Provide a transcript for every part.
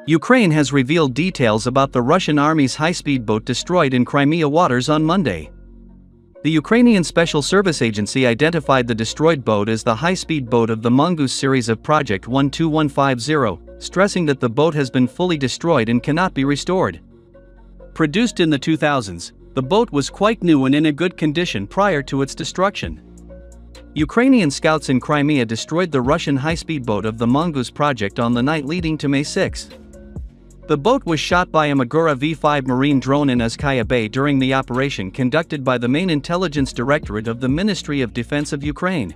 Ukraine has revealed details about the Russian army's high-speed boat destroyed in Crimea waters on Monday. The Ukrainian Special Service Agency identified the destroyed boat as the high-speed boat of the Mongoose series of Project 12150, stressing that the boat has been fully destroyed and cannot be restored. Produced in the 2000s, the boat was quite new and in a good condition prior to its destruction. Ukrainian scouts in Crimea destroyed the Russian high-speed boat of the Mongoose project on the night leading to May 6. The boat was shot by a Magura V-5 marine drone in Azkaya Bay during the operation conducted by the main intelligence directorate of the Ministry of Defense of Ukraine.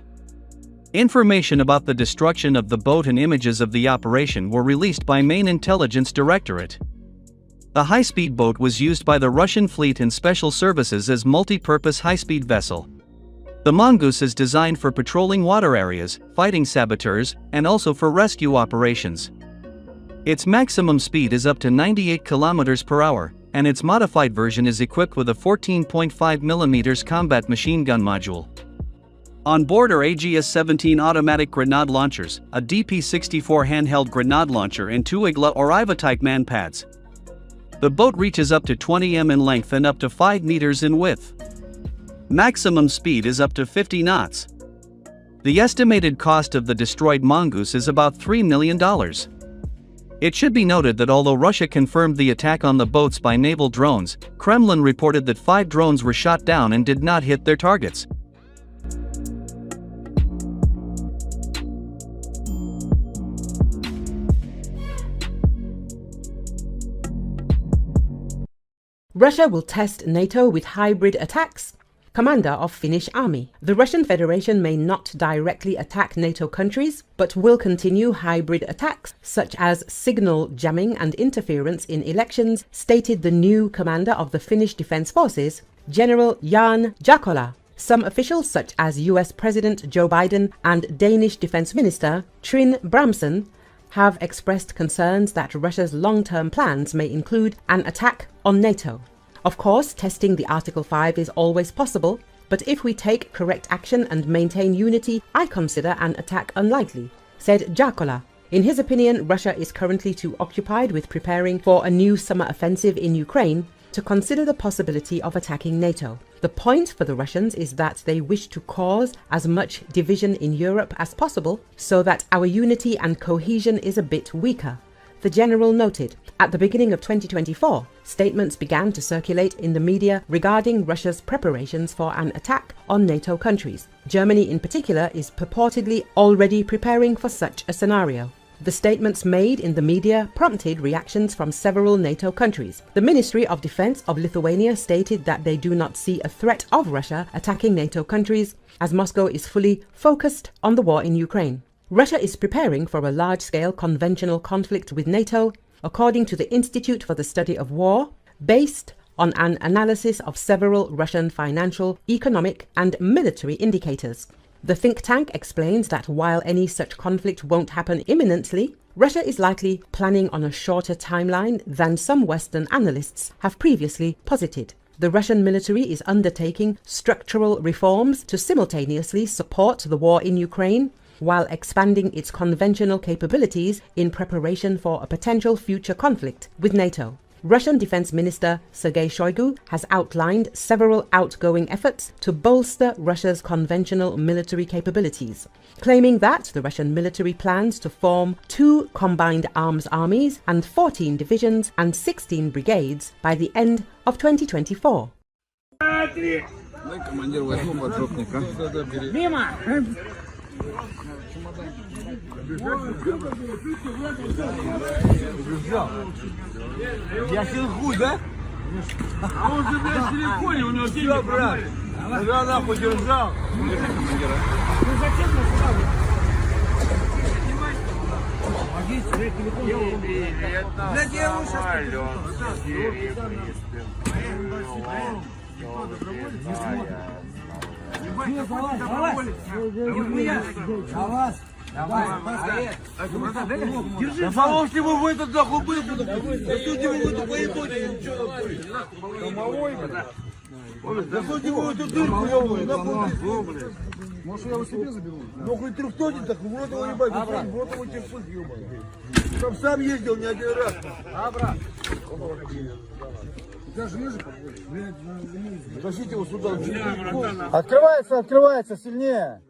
Information about the destruction of the boat and images of the operation were released by main intelligence directorate. The high-speed boat was used by the Russian fleet and special services as multi-purpose high-speed vessel. The Mongoose is designed for patrolling water areas, fighting saboteurs, and also for rescue operations. Its maximum speed is up to 98 km per hour, and its modified version is equipped with a 14.5 mm combat machine gun module. On board are AGS-17 automatic grenade launchers, a DP-64 handheld grenade launcher and 2 Igla or IVA-type man-pads. The boat reaches up to 20 m in length and up to 5 meters in width. Maximum speed is up to 50 knots. The estimated cost of the destroyed Mongoose is about $3 million. It should be noted that although Russia confirmed the attack on the boats by naval drones, Kremlin reported that 5 drones were shot down and did not hit their targets. Russia will test NATO with hybrid attacks. Commander of Finnish Army. The Russian Federation may not directly attack NATO countries, but will continue hybrid attacks, such as signal jamming and interference in elections, stated the new commander of the Finnish Defense Forces, General Jan Jakola. Some officials, such as US President Joe Biden and Danish Defense Minister Trine Bramsen, have expressed concerns that Russia's long-term plans may include an attack on NATO. Of course, testing the Article 5 is always possible, but if we take correct action and maintain unity, I consider an attack unlikely, said Jakola. In his opinion, Russia is currently too occupied with preparing for a new summer offensive in Ukraine to consider the possibility of attacking NATO. The point for the Russians is that they wish to cause as much division in Europe as possible so that our unity and cohesion is a bit weaker. The general noted. At the beginning of 2024, statements began to circulate in the media regarding Russia's preparations for an attack on NATO countries. Germany in particular is purportedly already preparing for such a scenario. The statements made in the media prompted reactions from several NATO countries. The Ministry of Defense of Lithuania stated that they do not see a threat of Russia attacking NATO countries, as Moscow is fully focused on the war in Ukraine. Russia is preparing for a large-scale conventional conflict with NATO, according to the Institute for the Study of War, based on an analysis of several Russian financial, economic, and military indicators. The think tank explains that while any such conflict won't happen imminently, Russia is likely planning on a shorter timeline than some Western analysts have previously posited. The Russian military is undertaking structural reforms to simultaneously support the war in Ukraine, while expanding its conventional capabilities in preparation for a potential future conflict with NATO. Russian Defense Minister Sergei Shoigu has outlined several outgoing efforts to bolster Russia's conventional military capabilities, claiming that the Russian military plans to form 2 combined arms armies and 14 divisions and 16 brigades by the end of 2024. Я силхуй, да? А он же, блядь, в телефоне, у него денег брать. Я нахуй держал. Ну зачем нас сразу? Блядь, я его сейчас... Держи, если вы в этот нахуй был, если вы в эту поебать, ничего. Домовой, Засуньте его в эту дырку, ёбаный, на полтысячи. Может, я его себе заберу? Ну, хоть 300 так, в рот его ебать, в рот его терпых, ёбаный. Чтоб сам ездил не один раз. Даже ниже подходит. Тащите его сюда. Открывается, сильнее.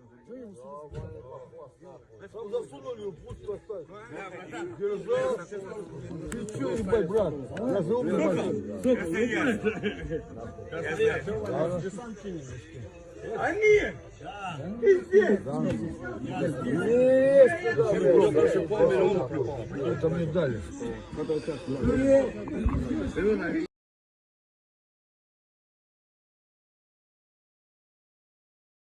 Засунули его, пусть поставь. Держал. Ты чё, ебать, брат? Я за умный Они! Пиздец! Есть! Это мне дали.